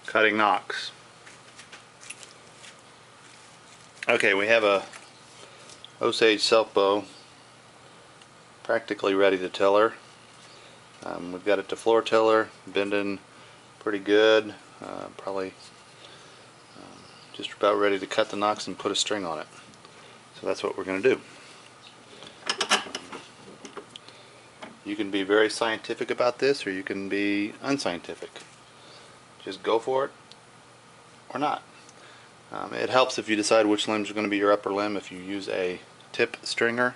cutting Nocks. Okay, we have a Osage Selfbow practically ready to tiller. We've got it to floor tiller, bending pretty good, probably just about ready to cut the Nocks and put a string on it. So that's what we're going to do. You can be very scientific about this, or you can be unscientific. Just go for it or not. It helps if you decide which limbs are going to be your upper limb if you use a tip stringer.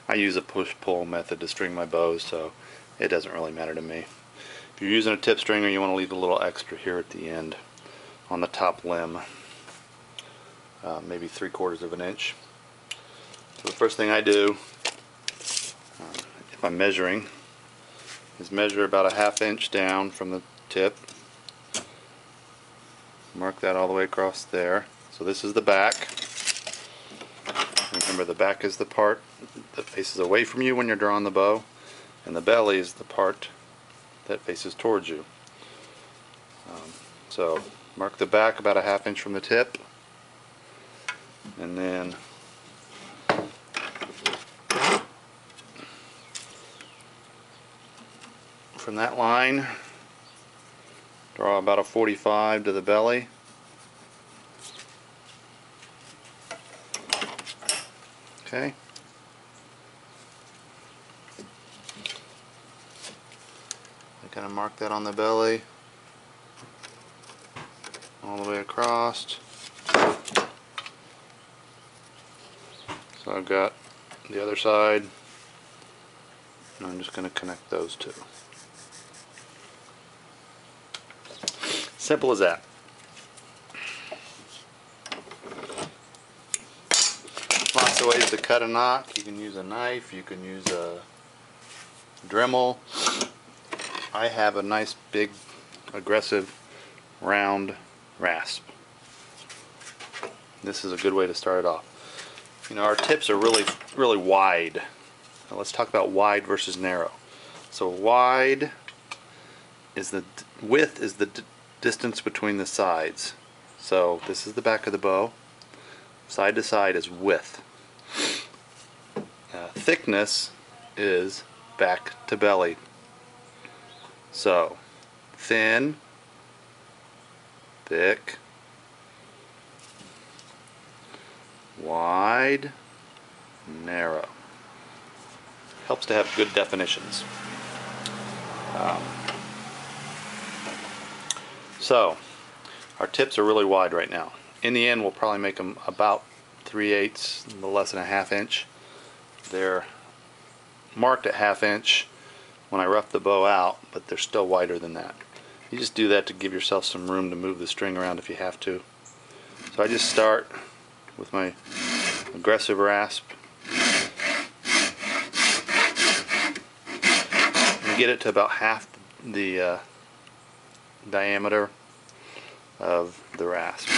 I use a push-pull method to string my bows, so it doesn't really matter to me. If you're using a tip stringer, you want to leave a little extra here at the end on the top limb, maybe 3/4 of an inch. So the first thing I do, if I'm measuring, is measure about a 1/2 inch down from the tip. Mark that all the way across there. So this is the back. Remember, the back is the part that faces away from you when you're drawing the bow, and the belly is the part that faces towards you. So mark the back about a 1/2 inch from the tip, and then from that line draw about a 45 to the belly. Okay. I kind of mark that on the belly all the way across. So I've got the other side, and I'm just going to connect those two. Simple as that. Lots of ways to cut a Nock. You can use a knife, you can use a Dremel. I have a nice big aggressive round rasp. This is a good way to start it off. You know, our tips are really wide. Now let's talk about wide versus narrow. So wide is the width is the distance between the sides. So this is the back of the bow. Side to side is width. Thickness is back to belly. So thin, thick, wide, narrow. Helps to have good definitions. So our tips are really wide right now. In the end, we'll probably make them about 3/8, a little less than a 1/2 inch. They're marked at 1/2 inch when I rough the bow out, but they're still wider than that. You just do that to give yourself some room to move the string around if you have to. So I just start with my aggressive rasp and get it to about half the diameter of the rasp.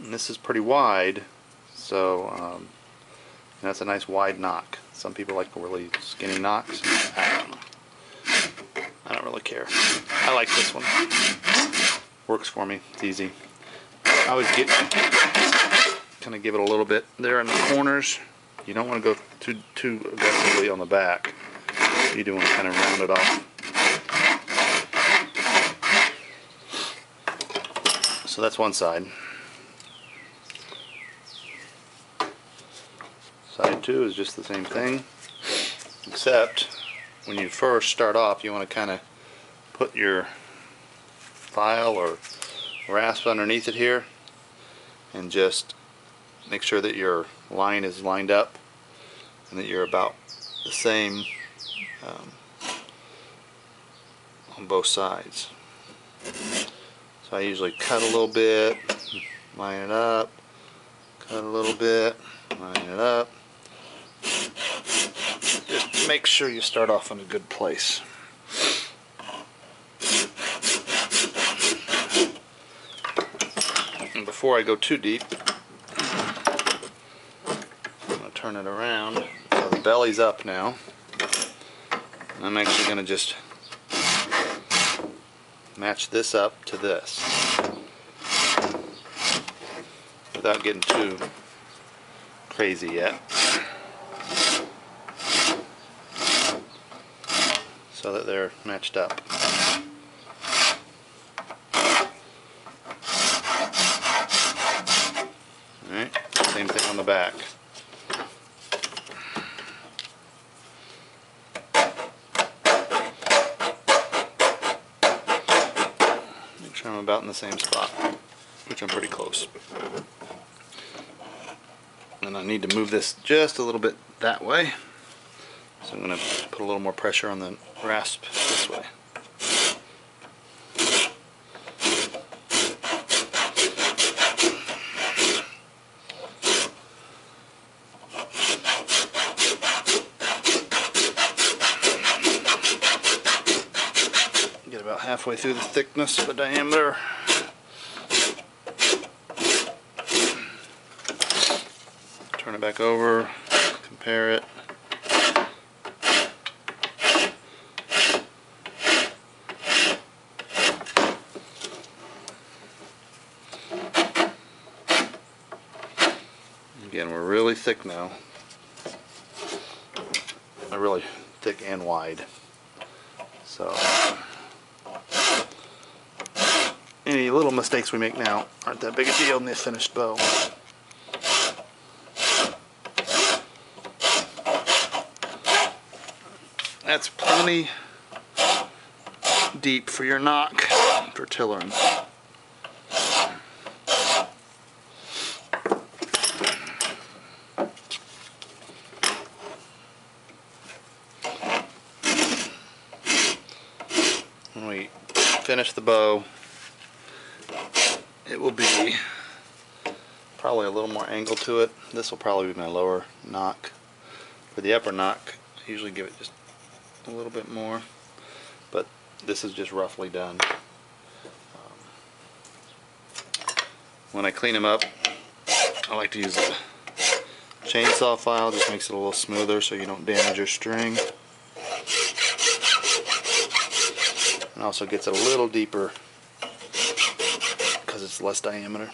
And this is pretty wide, so that's a nice wide Nock. Some people like really skinny Nocks. I don't really care. I like this one. Works for me. It's easy. I always kind of give it a little bit there in the corners. You don't want to go too aggressively on the back. You do want to kind of round it off. So that's one side. Side 2 is just the same thing, except when you first start off, you want to kind of put your file or rasp underneath it here and just make sure that your line is lined up and that you're about the same on both sides. So I usually cut a little bit, line it up, cut a little bit, line it up. Just make sure you start off in a good place. And before I go too deep, I'm going to turn it around. So the belly's up now. I'm actually going to just match this up to this without getting too crazy yet, so that they're matched up. Alright, same thing on the back. Make sure I'm about in the same spot, which I'm pretty close. And I need to move this just a little bit that way. So I'm going to put a little more pressure on the rasp this way. Get about halfway through the thickness of the diameter. Turn it back over, compare it. Again, we're really thick now. Really thick and wide. So any little mistakes we make now aren't that big a deal in the finished bow. That's plenty deep for your knock for tillering. When we finish the bow, it will be probably a little more angle to it. This will probably be my lower knock. For the upper knock, I usually give it just a little bit more, but this is just roughly done. When I clean them up, I like to use a chainsaw file. Just makes it a little smoother so you don't damage your string, and also gets it a little deeper because it's less diameter.